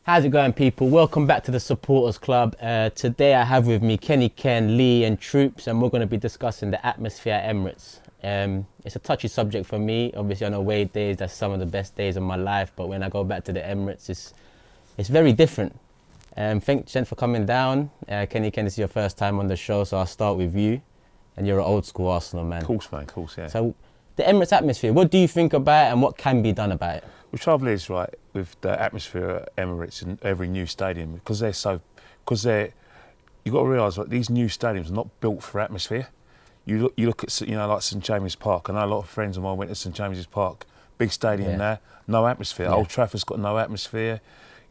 How's it going, people? Welcome back to the Supporters Club. Today I have with me Kenny, Ken, Lee and Troopz, and we're going to be discussing the atmosphere at Emirates. It's a touchy subject for me. Obviously on away days, that's some of the best days of my life, but when I go back to the Emirates, it's very different. Thanks, Jen, for coming down. Kenny, this is your first time on the show, so I'll start with you. And you're an old school Arsenal man. Of course, man, of course, yeah. So the Emirates atmosphere, what do you think about it and what can be done about it? The trouble is, right, with the atmosphere at Emirates and every new stadium, you've got to realise, like, these new stadiums are not built for atmosphere. You look at, like St James's Park. I know a lot of friends of mine went to St James's Park, big stadium there, no atmosphere. Old Trafford's got no atmosphere.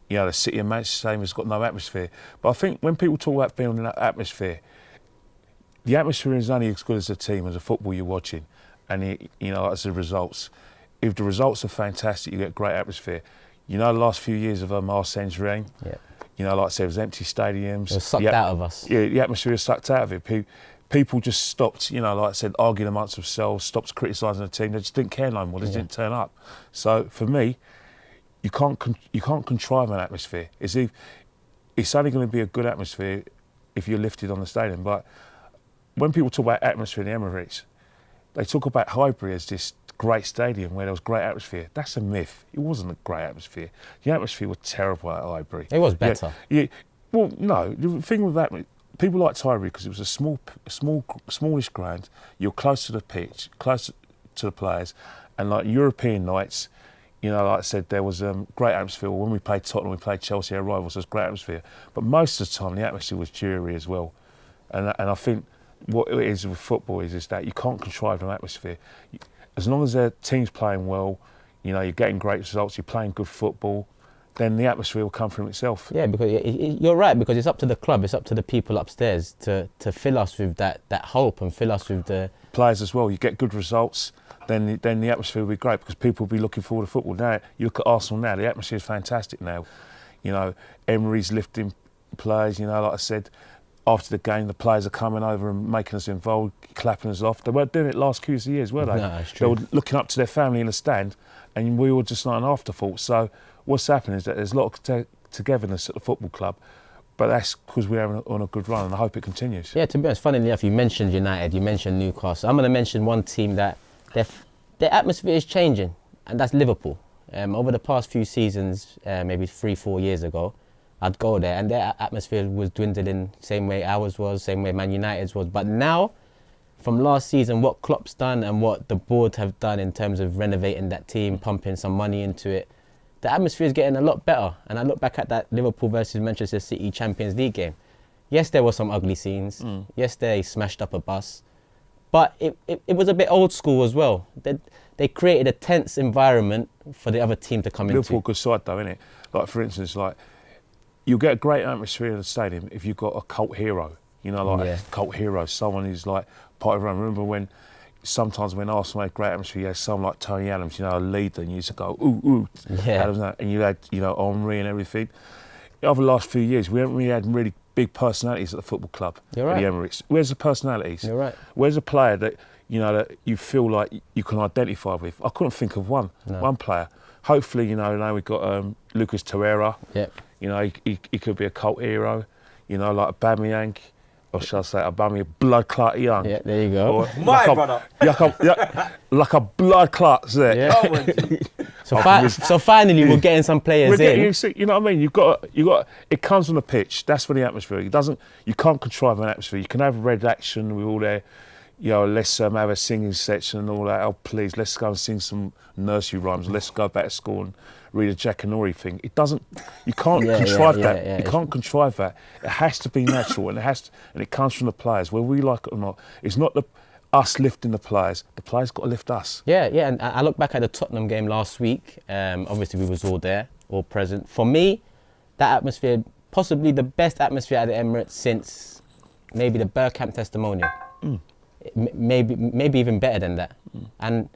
The City of Manchester Stadium has got no atmosphere. But I think when people talk about building that atmosphere, the atmosphere is only as good as the team, as the football you're watching, and as the results. If the results are fantastic, you get great atmosphere. The last few years of Arsene's reign, like I said, it was empty stadiums. It was sucked out of us. Yeah, the atmosphere was sucked out of it. People just stopped, like I said, arguing amongst themselves, stopped criticising the team. They just didn't care no more. They didn't turn up. So for me, you can't contrive an atmosphere. It's only going to be a good atmosphere if you're lifted on the stadium. But when people talk about atmosphere in the Emirates, they talk about Highbury as this great stadium where there was great atmosphere. That's a myth. It wasn't a great atmosphere. The atmosphere was terrible at Highbury. It was better. Yeah. Well, no. The thing with that, people liked Highbury because it was a smallish ground. You're close to the pitch, close to the players, and like European nights, like I said, there was great atmosphere. When we played Tottenham, we played Chelsea, our rivals, there was great atmosphere. But most of the time, the atmosphere was dreary as well. And I think what it is with football is that you can't contrive an atmosphere. As long as the team's playing well, you're getting great results, you're playing good football, then the atmosphere will come from itself. Yeah, because you're right, because it's up to the club, it's up to the people upstairs to fill us with that hope and fill us with the players as well. You get good results, then the atmosphere will be great because people will be looking forward to football. Now, you look at Arsenal now, the atmosphere is fantastic now. Emery's lifting players, like I said, after the game, the players are coming over and making us involved, clapping us off. They weren't doing it last few years, were they? No, it's true. They were looking up to their family in the stand, and we were just like an afterthought. So what's happening is that there's a lot of togetherness at the football club, but that's because we're on a good run, and I hope it continues. Yeah, to be honest, funnily enough, you mentioned United, you mentioned Newcastle. I'm going to mention one team that their atmosphere is changing, and that's Liverpool. Over the past few seasons, maybe 3-4 years ago, I'd go there and their atmosphere was dwindling, same way ours was, same way Man United's was. But now, from last season, what Klopp's done and what the board have done in terms of renovating that team, pumping some money into it, the atmosphere is getting a lot better. And I look back at that Liverpool versus Manchester City Champions League game. Yes, there were some ugly scenes. Yes, they smashed up a bus. But it was a bit old school as well. They created a tense environment for the other team to come into. Liverpool good side though, innit? Like, for instance, you'll get a great atmosphere in the stadium if you've got a cult hero, a cult hero, someone who's like part of everyone. Remember sometimes when Arsenal had great atmosphere, you had someone like Tony Adams, a leader, and you used to go, ooh, Adams, and you had, Henry and everything. Over the last few years, we haven't really had really big personalities at the football club, You're right. at the Emirates. Where's the personalities? You're right. Where's a player that, that you feel like you can identify with? I couldn't think of one player. Hopefully, now we've got Lucas Torreira. Yep. He could be a cult hero, like Aubameyang, or shall I say Aubameyang, blood clot young. Yeah, there you go. Brother. Like a blood clot there. Yeah. So finally, we're getting some players in. You know what I mean? You got. It comes on the pitch. That's for the atmosphere. You can't contrive an atmosphere. You can have red action with all their. Let's have a singing section and all that. Oh, please, let's go and sing some nursery rhymes. Let's go back to school and read a Jackanory thing. You can't contrive that. You can't contrive that. It has to be natural, and it comes from the players, whether we like it or not. It's not us lifting the players. The players got to lift us. Yeah, and I look back at the Tottenham game last week. Obviously, we was all there, all present. For me, that atmosphere, possibly the best atmosphere at the Emirates since maybe the Bergkamp testimonial. Maybe even better than that. And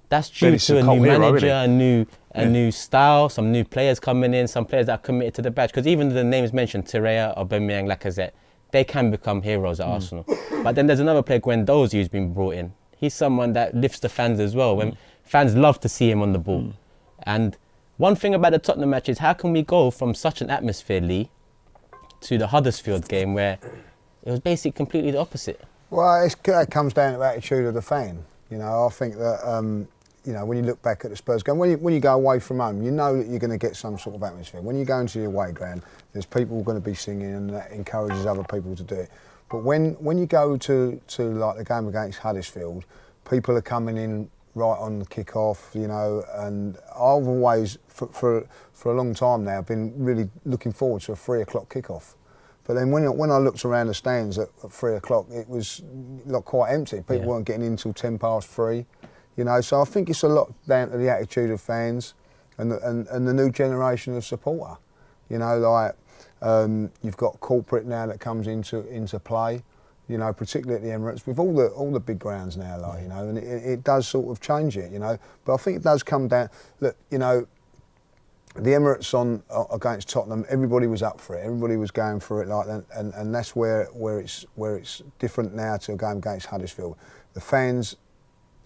that's due to a new manager, a new style, some new players coming in, some players that are committed to the badge. Because even the names mentioned, Torreira, Aubameyang, Lacazette, they can become heroes at Arsenal. But then there's another player, Guendouzi, who's been brought in. He's someone that lifts the fans as well. When fans love to see him on the ball. And one thing about the Tottenham match is how can we go from such an atmosphere, Lee, to the Huddersfield game where it was basically completely the opposite? Well, it comes down to the attitude of the fan. You know, I think that, you know, when you look back at the Spurs game, when you go away from home, you know that you're going to get some sort of atmosphere. When you go into the away ground, there's people going to be singing and that encourages other people to do it. But when you go to like the game against Huddersfield, people are coming in right on the kick-off, you know, and I've always, for a long time now, been really looking forward to a 3 o'clock kick-off. But then when I looked around the stands at 3 o'clock, it was like quite empty. People weren't getting in until 10 past 3, you know. So I think it's a lot down to the attitude of fans and the new generation of supporter. You know, like you've got corporate now that comes into play. You know, particularly at the Emirates with all the big grounds now, like, you know, and it does sort of change it, you know. But I think it does come down. Look, you know, the Emirates against Tottenham, everybody was up for it. Everybody was going for it like that, and that's where it's different now to a game against Huddersfield. The fans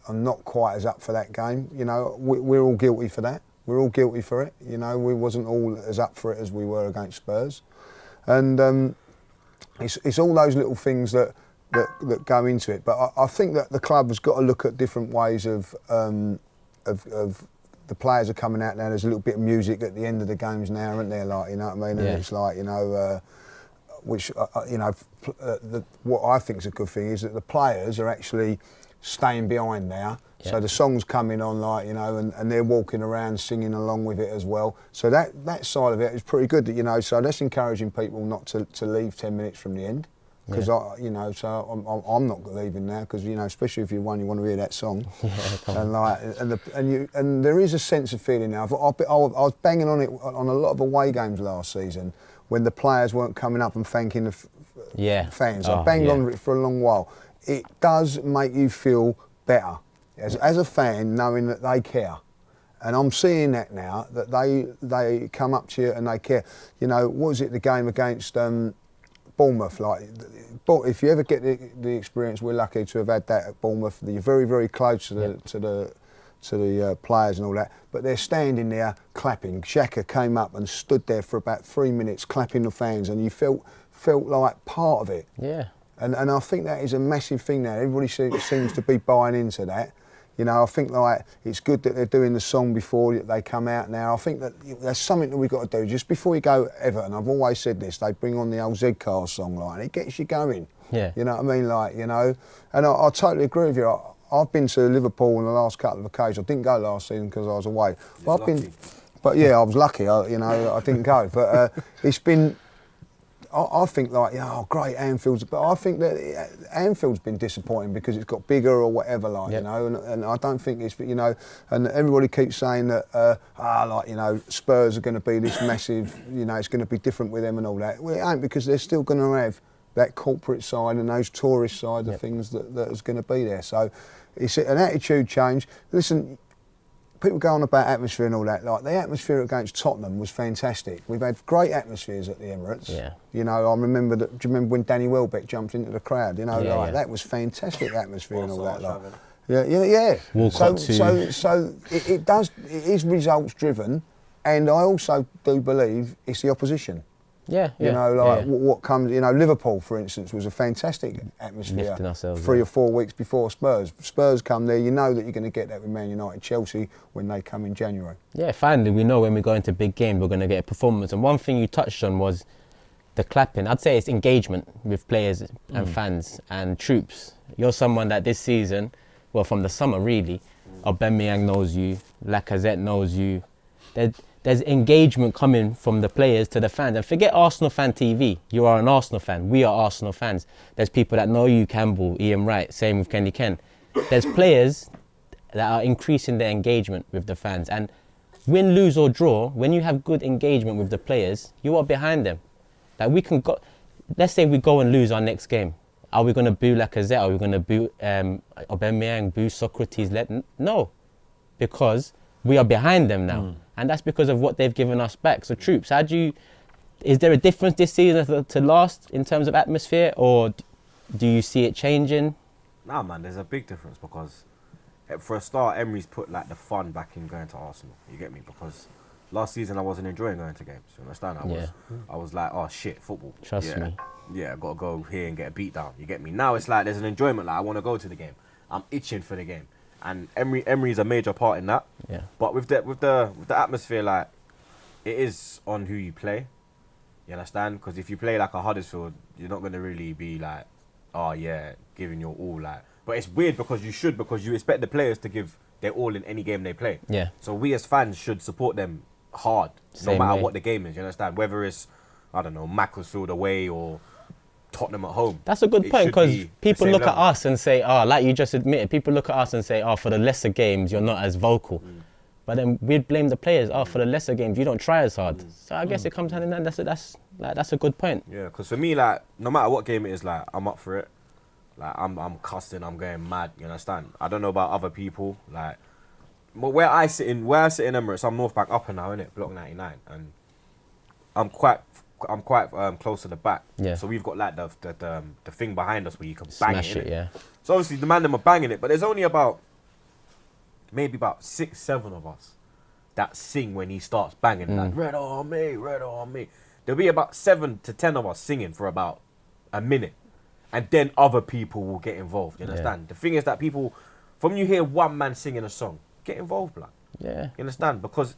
are not quite as up for that game. You know, we're all guilty for that. We're all guilty for it. You know, we wasn't all as up for it as we were against Spurs, and it's all those little things that go into it. But I think that the club has got to look at different ways of the players are coming out now. There's a little bit of music at the end of the games now, aren't there? Like, you know what I mean? And it's like, you know, which you know, what I think is a good thing is that the players are actually staying behind now. So the song's coming on, like, you know, and they're walking around singing along with it as well. So that side of it is pretty good, you know. So that's encouraging people not to leave 10 minutes from the end. Because you know, so I'm not leaving now because, you know, especially if you won, you want to hear that song. And like, and there is a sense of feeling now. I was banging on it on a lot of away games last season when the players weren't coming up and thanking the fans. I banged on it for a long while. It does make you feel better as a fan, knowing that they care. And I'm seeing that now, that they come up to you and they care. You know, what was it, the game against Bournemouth? Like, if you ever get the experience, we're lucky to have had that at Bournemouth. You're very, very close to the players and all that, but they're standing there clapping. Xhaka came up and stood there for about 3 minutes clapping the fans, and you felt like part of it. Yeah. And I think that is a massive thing now. Everybody seems to be buying into that. You know, I think like it's good that they're doing the song before they come out now. I think that that's something that we've got to do. Just before you go Everton, I've always said this, they bring on the old Z-Cars song, like, and it gets you going. Yeah. You know what I mean? Like, you know, and I totally agree with you. I've been to Liverpool on the last couple of occasions. I didn't go last season because I was away. But yeah, I was lucky. You know, I didn't go. But it's been... I think like, oh great, Anfield's, but I think that Anfield's been disappointing because it's got bigger or whatever, like, you know, and I don't think it's, you know, and everybody keeps saying that, like, you know, Spurs are going to be this massive, you know, it's going to be different with them and all that. Well, it ain't, because they're still going to have that corporate side and those tourist side of things that is going to be there. So it's an attitude change. Listen, people go on about atmosphere and all that. Like, the atmosphere against Tottenham was fantastic. We've had great atmospheres at the Emirates. Yeah. You know, I remember that. Do you remember when Danny Welbeck jumped into the crowd? You know, that was fantastic atmosphere and all that. Like, yeah. So it is results driven, and I also do believe it's the opposition. Yeah. You know, like what comes, you know, Liverpool, for instance, was a fantastic atmosphere 3 or 4 weeks before Spurs. Spurs come there, you know that you're going to get that with Man United, Chelsea, when they come in January. Yeah, finally, we know when we go into big games, we're going to get a performance. And one thing you touched on was the clapping. I'd say it's engagement with players and fans and Troopz. You're someone that this season, well, from the summer really, Aubameyang knows you, Lacazette knows you. There's engagement coming from the players to the fans. And forget Arsenal Fan TV. You are an Arsenal fan. We are Arsenal fans. There's people that know you, Campbell, Ian Wright, same with Kenny Ken. There's players that are increasing their engagement with the fans. And win, lose or draw, when you have good engagement with the players, you are behind them. Like, we can go, let's say we go and lose our next game. Are we going to boo Lacazette? Are we going to boo Aubameyang, boo Socrates? No, because we are behind them now. And that's because of what they've given us back. So Troopz, is there a difference this season to last in terms of atmosphere, or do you see it changing? Nah, man, there's a big difference because for a start, Emery's put like the fun back in going to Arsenal. You get me? Because last season I wasn't enjoying going to games. You understand? I was like, oh shit, football. Trust me. Yeah, I gotta go here and get a beat down. You get me? Now it's like there's an enjoyment. Like I want to go to the game. I'm itching for the game, and Emery's a major part in that. Yeah. But with the atmosphere, like it is on who you play. You understand? Because if you play like a Huddersfield, you're not gonna really be like, oh yeah, giving your all. Like, but it's weird because you expect the players to give their all in any game they play. Yeah. So we as fans should support them hard, Same no matter way. what the game is. You understand? Whether it's, I don't know, Macclesfield away or Tottenham at home. That's a good It point, should because be the people same look at level. us and say, oh, like you just admitted, people look at us and say, oh, for the lesser games, you're not as vocal. But then we'd blame the players, oh, for the lesser games, you don't try as hard. So I guess it comes hand in hand. That's a good point. Yeah, because for me, like, no matter what game it is, like, I'm up for it. Like, I'm cussing, I'm going mad, you understand? I don't know about other people, like, but where I sit in Emirates, I'm North Bank upper now, innit? Block 99, and I'm quite close to the back. Yeah. So we've got like the thing behind us where you can bang Smash it, innit? yeah. So obviously the man them are banging it, but there's only maybe about 6, 7 of us that sing when he starts banging like red on me, red on me. There'll be about 7 to 10 of us singing for about a minute, and then other people will get involved. You understand? The thing is that people, from you hear one man singing a song, get involved, blood. Yeah. You understand? Because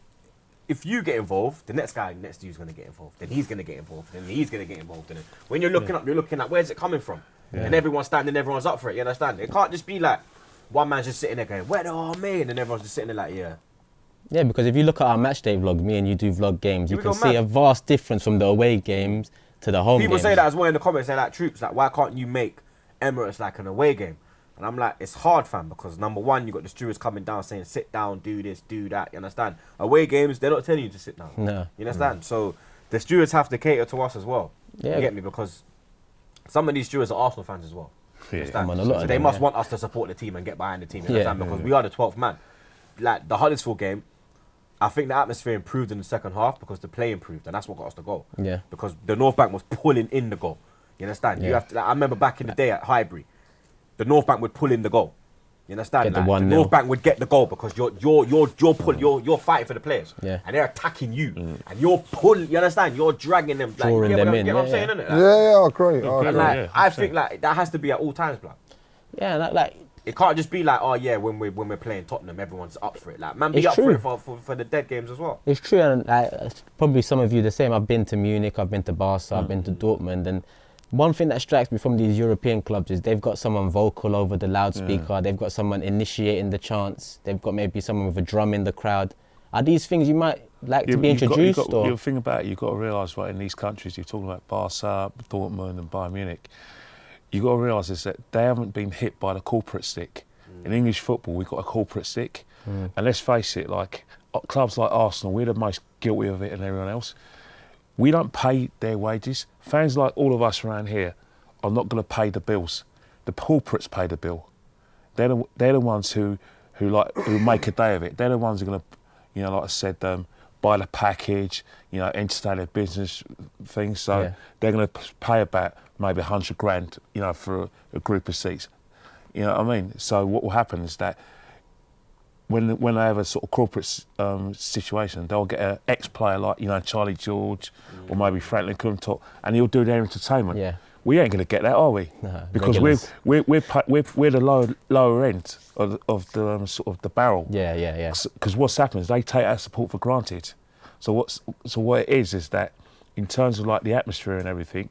if you get involved, the next guy next to you is going to get involved. Then he's going to get involved. Then he's going to get involved. And when you're looking up, you're looking at where's it coming from? And everyone's standing, everyone's up for it. You understand? It can't just be like one man's just sitting there going, where are me? And then everyone's just sitting there like, yeah. Yeah, because if you look at our match day vlog, me and you do vlog games, you we can go see mad. a vast difference from the away games to the home People games. say that as well in the comments. They're like, Troopz, like, why can't you make Emirates like an away game? And I'm like, it's hard, fam, because number one, you got the stewards coming down saying, sit down, do this, do that. You understand? Away games, they're not telling you to sit down. No. You understand? So the stewards have to cater to us as well. Yeah. You get me? Because some of these stewards are Arsenal fans as well. You Yeah. understand? I'm on a lot So of they them, must yeah. want us to support the team and get behind the team. You Yeah. understand? Because we are the 12th man. Like the Huddersfield game, I think the atmosphere improved in the second half because the play improved, and that's what got us the goal. Yeah. Because the North Bank was pulling in the goal. You understand? You Yeah. have to. Like, I remember back in the day at Highbury, the North Bank would pull in the goal. You understand? Get the Like, 1-0. North Bank would get the goal because you're fighting for the players. Yeah. And they're attacking you, and you're pulling. You understand? You're dragging them, like, Drawing you get them what, in, You get what I'm yeah, saying, yeah. innit? Yeah, I agree. I And agree. like, Yeah, I 100%. think like that has to be at all times, blood. Yeah, like It can't just be like, oh yeah, when we're playing Tottenham, everyone's up for it. Like, man, be It's up true. for it for the dead games as well. it's true, and probably some of you the same. I've been to Munich, I've been to Barca, I've been to Dortmund, and one thing that strikes me from these European clubs is they've got someone vocal over the loudspeaker, they've got someone initiating the chants, they've got maybe someone with a drum in the crowd. Are these things you might like to be introduced? Or The thing about it, you've got to realise, right, in these countries, you're talking about Barca, Dortmund and Bayern Munich, you've got to realise is that they haven't been hit by the corporate stick. In English football, we've got a corporate stick. And let's face it, like clubs like Arsenal, we're the most guilty of it than everyone else. We don't pay their wages. Fans like all of us around here are not going to pay the bills. The corporates pay the bill. They're the ones who make a day of it. They're the ones who are going to, you know, like I said, buy the package, you know, entertain their business things. So Yeah. they're going to pay about maybe 100 grand, you know, for a group of seats. You know what I mean? So what will happen is that when they have a sort of corporate situation, they'll get an ex-player like, you know, Charlie George or maybe Franklin Kuntok, and he'll do their entertainment. Yeah. We ain't going to get that, are we? No, because regulars. we're the lower end of the sort of the barrel. yeah. Because what's happened is they take our support for granted. So what it is that in terms of like the atmosphere and everything,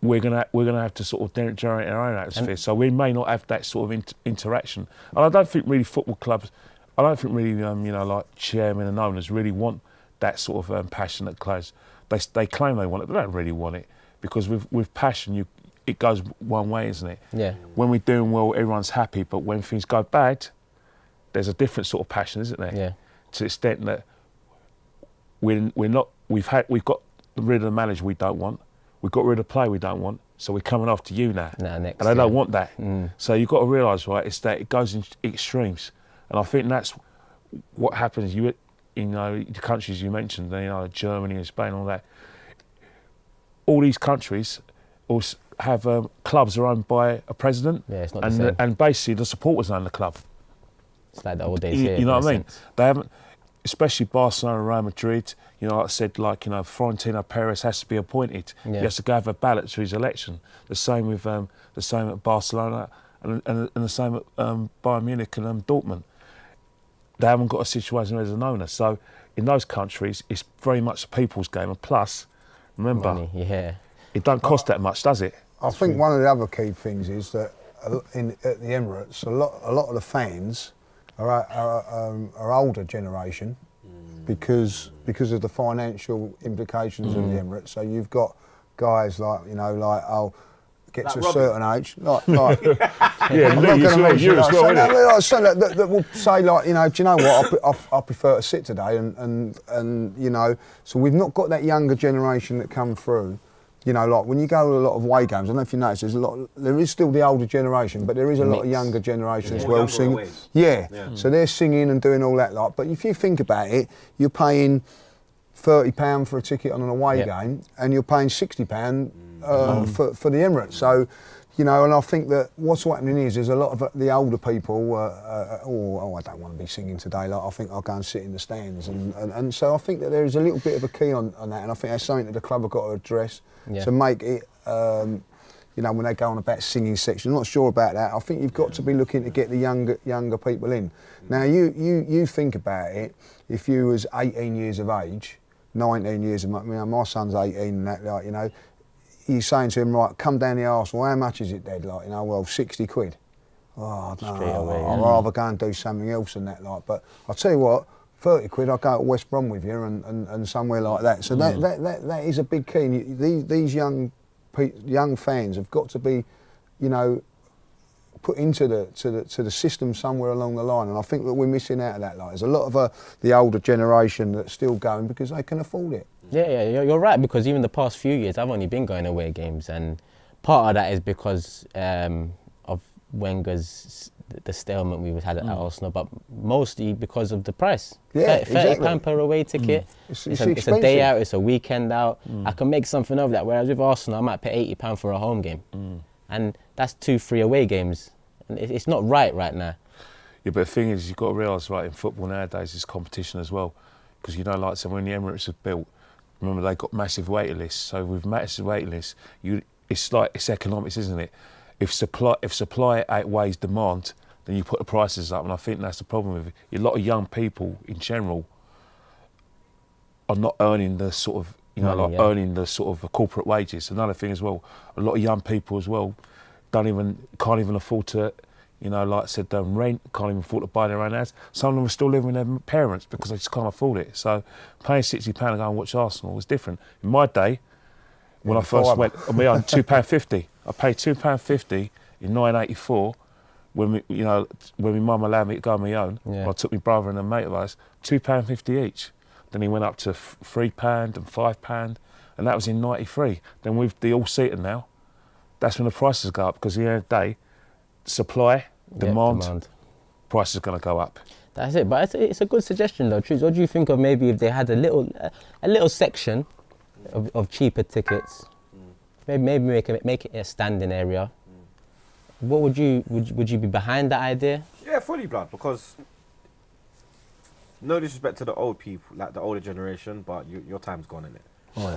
we're gonna have to sort of generate our own atmosphere. So we may not have that sort of interaction. And I don't think really football clubs, I don't think really you know, like chairmen and owners really want that sort of passionate close. They claim they want it, but they don't really want it, because with passion it goes one way, isn't it? Yeah. When we're doing well, everyone's happy, but when things go bad, there's a different sort of passion, isn't there? Yeah. To the extent that we've got rid of the manager we don't want, we've got rid of the player we don't want, so we're coming after you now. Next, and I don't yeah. want that. So you've got to realise, right, it's that it goes in extremes, and I think that's what happens. You know, the countries you mentioned, you know, Germany and Spain, all that. All these countries also have clubs are owned by a president, Yeah, it's not the same. and basically the supporters own the club. It's like the old days You here. know in what I a mean? sense. They haven't. especially Barcelona and Real Madrid, you know, like I said, like, you know, Florentino Perez has to be appointed. Yeah. He has to go have a ballot to his election. The same with the same at Barcelona and the same at Bayern Munich and Dortmund. They haven't got a situation where there's an owner. So in those countries, it's very much a people's game. And plus, remember, Money, yeah. it don't cost that much, does it? I think one of the other key things is that at the Emirates, a lot of the fans are older generation because of the financial implications of the Emirates. So you've got guys like, you know, like, get like to Robbie. a certain age, like Yeah, I'm not Lee, going to mention you as well, innit? that will say, like, you know, do you know what, I prefer to sit today and you know, so we've not got that younger generation that come through. You know, like when you go to a lot of away games, I don't know if you notice, there is still the older generation, but there is a lot of younger generation as well singing. Yeah, so they're singing and doing all that lot. But if you think about it, you're paying £30 for a ticket on an away game, and you're paying £60 for the Emirates. So, you know, and I think that what's happening is there's a lot of the older people, I don't want to be singing today, like I think I'll go and sit in the stands. And so I think that there is a little bit of a key on that, and I think that's something that the club have got to address to make it, you know, when they go on about singing section. I'm not sure about that. I think you've got to be looking to get the younger people in. Now, you think about it, if you was 18 years of age, 19 years of age, you know, my son's 18 and that, like, you know, you're saying to him, right, come down the Arsenal, how much is it, Dad? Like, you know, well, 60 quid. Oh, no, Straight away, I'd rather go and do something else than that. Like, but I'll tell you what, 30 quid, I'll go to West Brom with you and somewhere like that. So that is a big key. And these young fans have got to be, you know, put into the system somewhere along the line. And I think that we're missing out of that. Like, there's a lot of the older generation that's still going because they can afford it. Yeah, you're right, because even the past few years, I've only been going away games, and part of that is because of Wenger's the stalemate we've had at Arsenal, but mostly because of the price. Yeah, £30 per away ticket. It's a day out, it's a weekend out. I can make something of that, whereas with Arsenal, I might pay £80 for a home game. And that's 2-3 away games. And it's not right now. Yeah, but the thing is, you've got to realise, right, in football nowadays, there's competition as well. Because, you know, like, so when the Emirates are built, remember, they got massive waiting lists. So with massive waiting lists, it's economics, isn't it? If supply outweighs demand, then you put the prices up, and I think that's the problem with it. A lot of young people in general are not earning the sort of, you know, money, earning the sort of corporate wages. Another thing as well, a lot of young people as well can't even afford to, you know, like I said, rent, can't even afford to buy their own house. Some of them are still living with their parents because they just can't afford it. So paying £60 to go and watch Arsenal was different. In my day, when I first went, I mean, £2.50. I paid £2.50 in 1984 when my mum allowed me to go on my own. Yeah. I took my brother and a mate of ours, £2.50 each. Then he went up to £3 and £5, and that was in '93. Then with the all-seater now, that's when the prices go up, because at the end of the day, supply, demand. Price is going to go up. That's it. But it's a good suggestion, though, Troopz. What do you think of maybe if they had a little section of cheaper tickets? Maybe make it a standing area. What would you be behind that idea? Yeah, fully, blood, because no disrespect to the old people, like the older generation, but your time's gone, innit? No,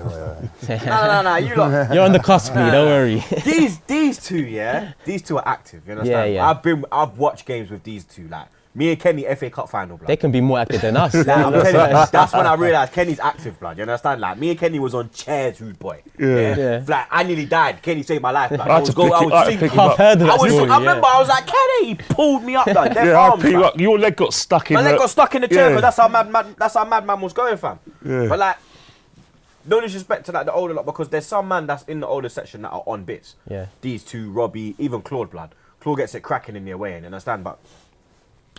you lot. You're on the cusp, don't worry. These two are active, you understand? Yeah. I've watched games with these two, like me and Kenny, FA Cup final, blood. They can be more active than us. Like, I'm telling you, that's when I realised Kenny's active, blood. You understand? Like, me and Kenny was on chairs, rude boy. Yeah. Like, I nearly died. Kenny saved my life, blood. I heard of that story, I remember I was like, Kenny, he pulled me up, blood. I pick you up. Your leg got stuck in. My leg got stuck in the chair, because that's how madman was going, fam. Yeah. But like, no disrespect to like the older lot, because there's some man that's in the older section that are on bits. Yeah. These two, Robbie, even Claude, blood. Claude gets it cracking in their way, and you understand? But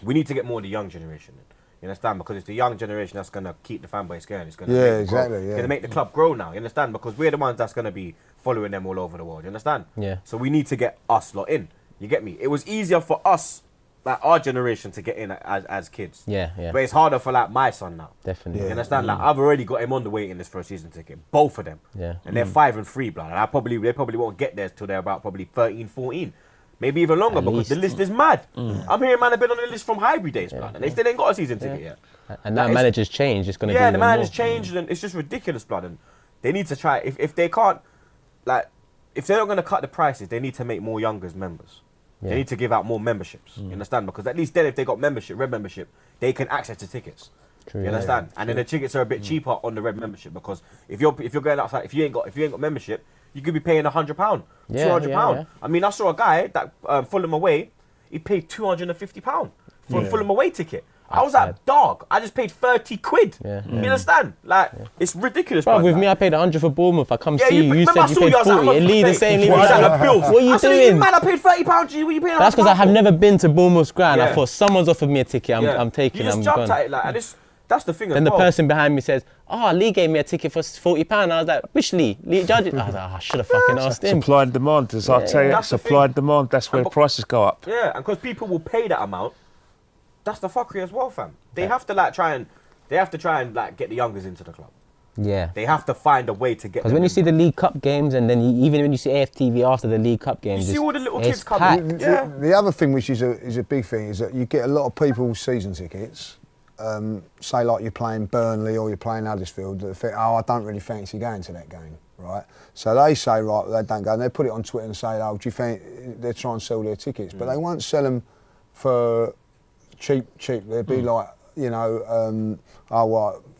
we need to get more of the young generation. You understand? Because it's the young generation that's going to keep the fan base going. It's going to It's going to make the club grow now. You understand? Because we're the ones that's going to be following them all over the world. You understand? Yeah. So we need to get us lot in. You get me? It was easier for us, like our generation, to get in as kids. Yeah. But it's harder for like my son now. Definitely. You understand? Like, I've already got him on the waiting list for a season ticket. Both of them. Yeah. And they're 5 and 3, blood. And they probably won't get there till they're about probably 13, 14. Maybe even longer, because the list is mad. I'm hearing man have been on the list from Highbury days, blood. And they still ain't got a season ticket yet. And now managers change. It's going to be the managers changed, and it's just ridiculous, blood. And they need to try. If they can't, like, if they're not going to cut the prices, they need to make more youngers members. Yeah. They need to give out more memberships. You understand? Because at least then, if they got membership, red membership, they can access the tickets. True, you understand? And then the tickets are a bit cheaper on the red membership, because if you're going outside, if you ain't got membership, you could be paying £100, £200. I mean, I saw a guy that Fulham away, he paid £250 for a Fulham away ticket. I was like, dog, I just paid 30 quid. You understand? Like, it's ridiculous. Bro, with me, I paid 100 for Bournemouth. I come see you. You said you paid 40. And Lee the same. Lee was like, what are you doing? Man, I paid £30. G, what are you paying? That's because I have never been to Bournemouth's ground. I thought someone's offered me a ticket. I'm taking it. You just jumped at it, like, and that's the thing. Then the person behind me says, Lee gave me a ticket for £40. I was like, which Lee? Lee Judge? I was like, I should have fucking asked him. Supply and demand, as I tell you, supply and demand, that's where prices go up. Yeah, and because people will pay that amount, that's the fuckery as well, fam. They have to try and get the youngers into the club. Yeah. They have to find a way to get. Because when you see the League Cup games, and then even when you see AFTV after the League Cup games, you see all the little kids coming. The other thing, which is a big thing, is that you get a lot of people's season tickets. Say like you're playing Burnley or you're playing Huddersfield, that think, I don't really fancy going to that game, right? So they say, right, they don't go, and they put it on Twitter and say, do you think they're trying to sell their tickets? But they won't sell them for cheap. They'd be like,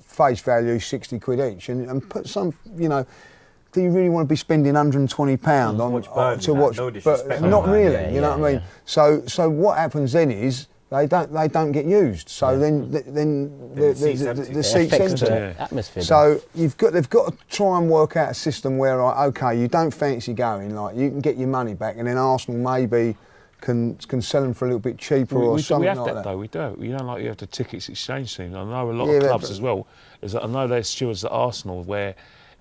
face value 60 quid each, and put some, do you really want to be spending £120 to watch? But not really, you know what I mean? So what happens then is they don't get used. So then the seats empty. Atmosphere. So they've got to try and work out a system where, okay, you don't fancy going, like you can get your money back, and then Arsenal maybe can sell them for a little bit cheper or something like that. We have that though, we do. You know, like you have the tickets exchange thing. I know a lot of clubs as well. I know there's stewards at Arsenal where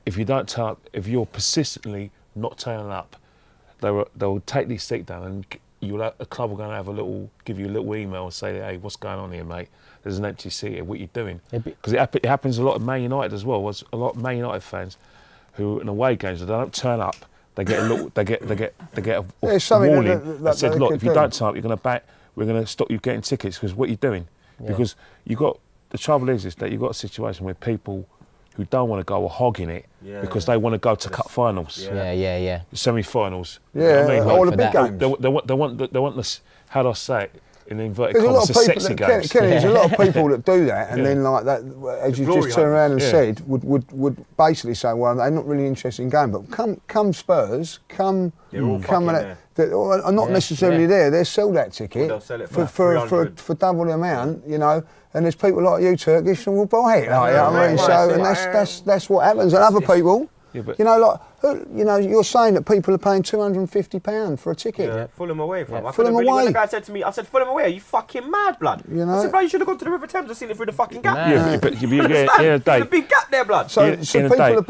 if you're persistently not turning up, they'll take these seats down, and a club will go and give you a little email and say, hey, what's going on here, mate? There's an empty seat here. What are you doing? Because it happens a lot of Man United as well. There's a lot of Man United fans who in away games, they don't turn up. They get a warning that said, look, if you don't turn up, we're going to stop you getting tickets, because what are you doing? Because the trouble is that you've got a situation where people who don't want to go are hogging it because they want to go to cup finals, semi-finals. All the big games. They want this. How do I say it? In inverted commas, the sexy games. There's a lot of people that do that, and then like that, as you just turned around and said, would basically say, well, they're not really interested in going, but come Spurs, come and are not necessarily there. They'll sell that ticket for double the amount, and there's people like you, Turkish, and will buy it. And that's what happens. And other people. You're saying that people are paying £250 for a ticket. Yeah, Fulham away, fam. Fulham away. When the guy said to me, I said, Fulham away, are you fucking mad, blood? I said, bro, you should have gone to the River Thames and seen it through the fucking gap. Yeah, but there's a big gap there, blood. So people are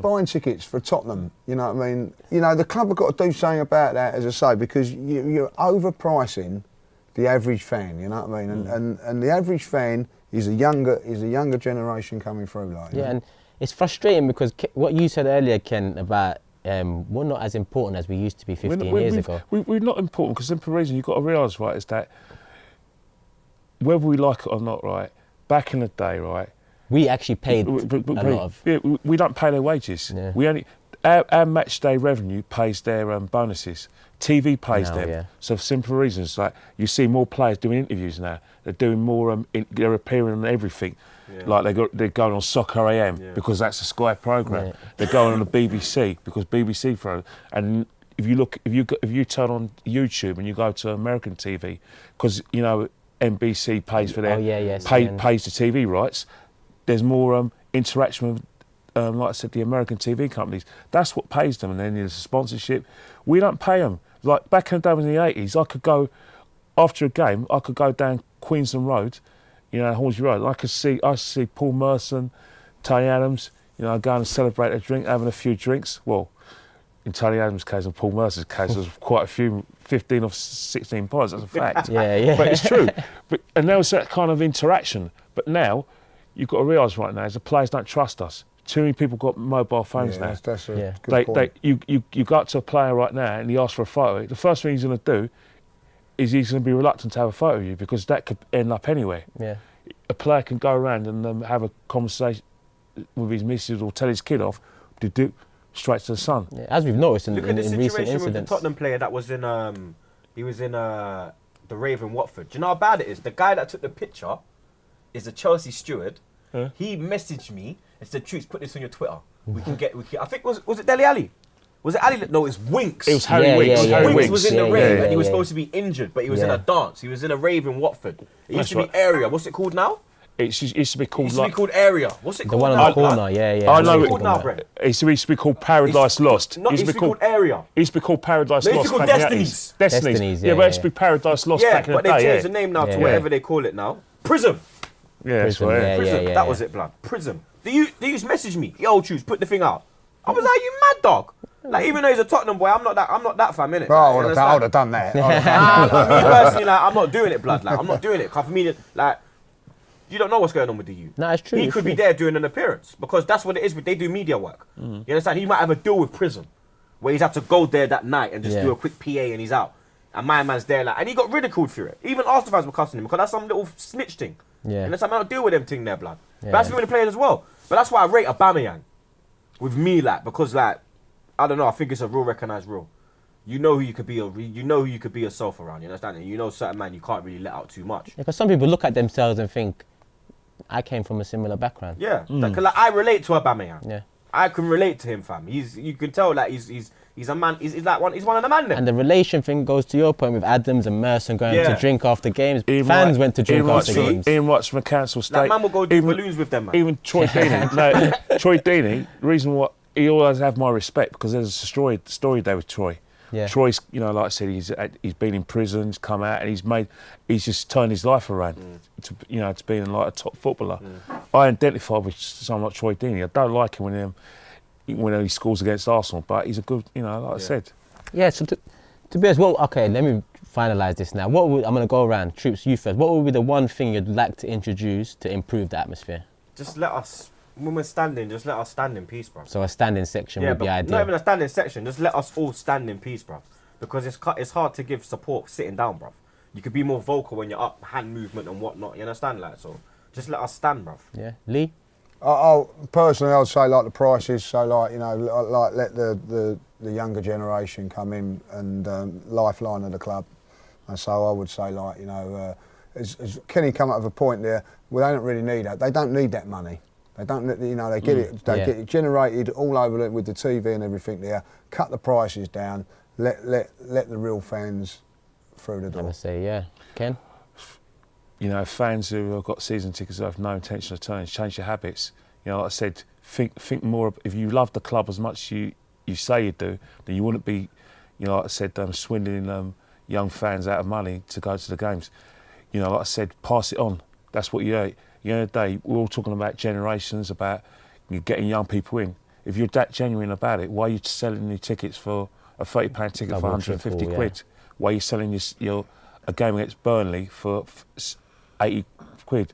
buying tickets for Tottenham, you know what I mean? The club have got to do something about that, as I say, because you're overpricing the average fan, you know what I mean? And the average fan is a younger generation coming through, like. And it's frustrating because what you said earlier, Ken, about we're not as important as we used to be 15 years ago. We're not important because the simple reason you've got to realise, right, is that whether we like it or not, right, back in the day, right, we actually paid a lot of. Yeah, we don't pay their wages. Yeah. We only our match day revenue pays their bonuses. TV pays them. Yeah. So for simple reasons, like you see more players doing interviews now. They're doing more. They're appearing on everything. Yeah. Like they're going on Soccer AM because that's a Sky programme. Yeah. They're going on the BBC because BBC program. And if you turn on YouTube and you go to American TV, because NBC pays for their pays the TV rights. There's more interaction with, like I said, the American TV companies. That's what pays them, and then there's sponsorship. We don't pay them. Like back in the day in the 80s, I could go after a game. I could go down Queensland Road. Hornsey Road. I used to see Paul Merson, Tony Adams, going and celebrate a drink, having a few drinks. Well, in Tony Adams' case and Paul Mercer's case, there's quite a few, 15 or 16 pints, that's a fact. Yeah. But it's true. And there was that kind of interaction. But now, you've got to realise right now, is the players don't trust us. Too many people got mobile phones now. That's a good point. You go up to a player right now and he asks for a photo. The first thing he's going to do is he's going to be reluctant to have a photo of you because that could end up anywhere. Yeah. a player can go around and have a conversation with his missus or tell his kid off to do straight to the sun. Yeah, as we've noticed in Look at the recent situation with the incidents. Tottenham player that was in, he was in the Raven Watford. Do you know how bad it is? The guy that took the picture is a Chelsea steward. Yeah. He messaged me and said, "Troopz, put this on your Twitter. We can." I think was it Dele Alli? Was it Ali? No, it's Winks. It was Harry Yeah, Winks. yeah, Harry yeah. Winks was in the Yeah, rave yeah, and he was yeah. supposed to be injured, but he was in Yeah. a dance. He was in a rave in Watford. It used That's to be right. Area. What's it called now? It used to be It called used to be like. called Area. What's it The called one now? on the corner, yeah. I know What's it. it called now, Brett? It used to be called Paradise Lost. No, it used to be called Area. It used to be called Paradise No, it Lost. used to be back called in the Destinies. 80s. Destinies. Destinies, Yeah, yeah, but it used to yeah. be Paradise Lost Yeah, back in but the they day. changed Yeah, the name now to Yeah. whatever they call it now. Prism. yeah, that's Prism, right. yeah. Prism. That was it, blood. Prism. They used to message me. Yo, Troopz, put the thing out. I was like, you mad dog? Like, even though he's a Tottenham boy, I'm not that fam, innit? Bro, I Like, would have done that. Me personally, like, I'm not doing it, blood. Like, I'm not doing it. 'Cause for me, like, you don't know what's going on with the youth. No, it's true. He it's could be true. there doing an appearance because that's what it is. They do media work. You understand? He might have a deal with Prism where he's had to go there that night and just Yeah. do a quick PA and he's out. And my man's there, like, and he got ridiculed for it. Even Arsenal fans were cussing him because that's some little snitch thing. Yeah. And that's I don't deal with them thing there, blood. Yeah. But that's with the players as well. But that's why I rate Aubameyang with me, like, because like, I don't know, I think it's a real recognised rule. You know who you could be, you know who you could be yourself around. You understand? And you know certain man you can't really let out too much. Because some people look at themselves and think, I came from a similar background. Yeah, like I relate to Aubameyang. Yeah. I can relate to him, fam. You can tell like he's a man. He's like one of the man. Then. And the relation thing goes to your point with Adams and Merson going Yeah. to drink after games. Ian Fans Wright- went to drink Ian after Wright's games. Ian Wright's from Council State. That man will go do balloons with them, man. Even Troy Deeney. No, Troy Deeney, the reason why he always have my respect because there's a story there with Troy. Yeah. Troy's, like I said, he's been in prison, he's come out, and he's just turned his life around to being like a top footballer. I identify with someone like Troy Deeney. I don't like him when he scores against Arsenal, but he's a good, like I said. Yeah, so to be honest, okay, let me finalise this now. I'm going to go around, Troopz, you first. What would be the one thing you'd like to introduce to improve the atmosphere? Just let us, when we're standing, just let us stand in peace, bro. So a standing section would be but ideal. not even a standing section. Just let us all stand in peace, bro. Because it's hard to give support sitting down, bro. You could be more vocal when you're up, hand movement and whatnot. You understand, like so. Just let us stand, bro. Yeah, Lee? Personally, I'd say like the prices. So like like let the younger generation come in and lifeline of the club. And so I would say like as Kenny come up with a point there. Well, they don't really need that. They don't need that money. They don't. They get it. They get it generated all over with the TV and everything there. Cut the prices down. Let the real fans through the I door. would say, yeah. Ken? Fans who have got season tickets who have no intention of turning, change your habits. Like I said, think more. If you love the club as much as you say you do, then you wouldn't be, like I said, swindling young fans out of money to go to the games. Like I said, pass it on. That's what you at the end of the day, we're all talking about generations, about getting young people in. If you're that genuine about it, why are you selling your tickets for a £30 ticket Double, for 150 triple, quid? Why are you selling a game against Burnley for 80 quid?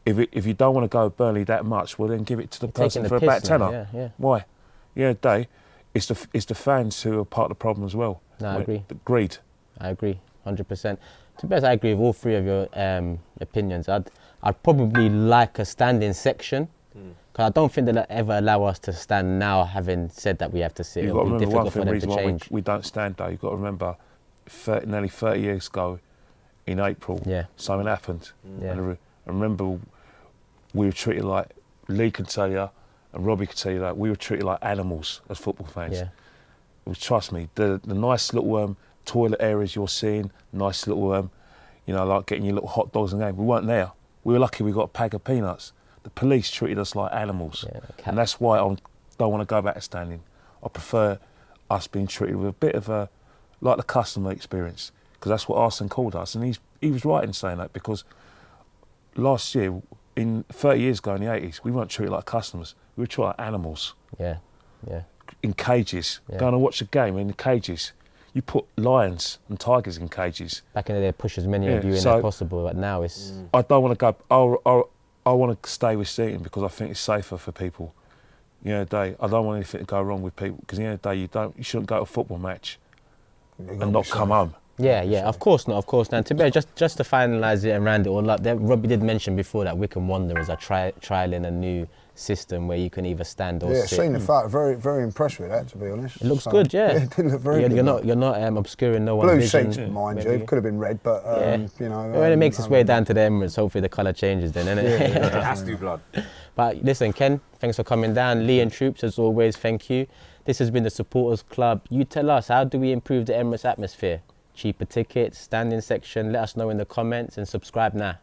If you don't want to go to Burnley that much, well then give it to the person for about tenner. Yeah. Why? The day, it's the fans who are part of the problem as well. No, I agree. The greed. I agree, 100%. To be honest, I agree with all three of your opinions. I'd probably like a standing section, because I don't think they'll ever allow us to stand now, having said that we have to sit. You've got to It'll be remember one difficult thing, for them reason to why change. we don't stand though, you've got to remember nearly 30 years ago in April, something happened. Yeah. And I remember we were treated like, Lee could tell you, and Robbie could tell you, that we were treated like animals as football fans. Yeah. Well, trust me, the nice little toilet areas you're seeing, nice little, like getting your little hot dogs and game, we weren't there. We were lucky we got a bag of peanuts. The police treated us like animals. Yeah, and that's why I don't want to go back to standing. I prefer us being treated with a bit of like the customer experience, because that's what Arsene called us. And he was right in saying that, because last year, 30 years ago in the 80s, we weren't treated like customers. We were treated like animals. Yeah. In cages. Yeah. Going to watch a game in the cages. You put lions and tigers in cages. Back in the day, push as many of you in as possible, but now it's... I don't want to go... I want to stay with seating because I think it's safer for people. I don't want anything to go wrong with people, because at the end of the day, you shouldn't go to a football match and not come home. Yeah, yeah, of course not, of course not. And to be honest, just to finalise it and round it all up, Robbie did mention before that Wycombe Wanderers are trialling a new system where you can either stand or Yeah, sit. seen the photo. Very, very impressed with that, to be honest. It looks good, yeah. It did look very good. You're not obscuring no one's Blue vision. seats, mind maybe. you. Could have been red, but you know. When it makes its way down to the Emirates, hopefully the colour changes then, innit? It has to, blood. But listen, Ken, thanks for coming down. Lee and Troopz, as always, thank you. This has been the Supporters Club. You tell us, how do we improve the Emirates atmosphere? Cheaper tickets, standing section, let us know in the comments and subscribe now.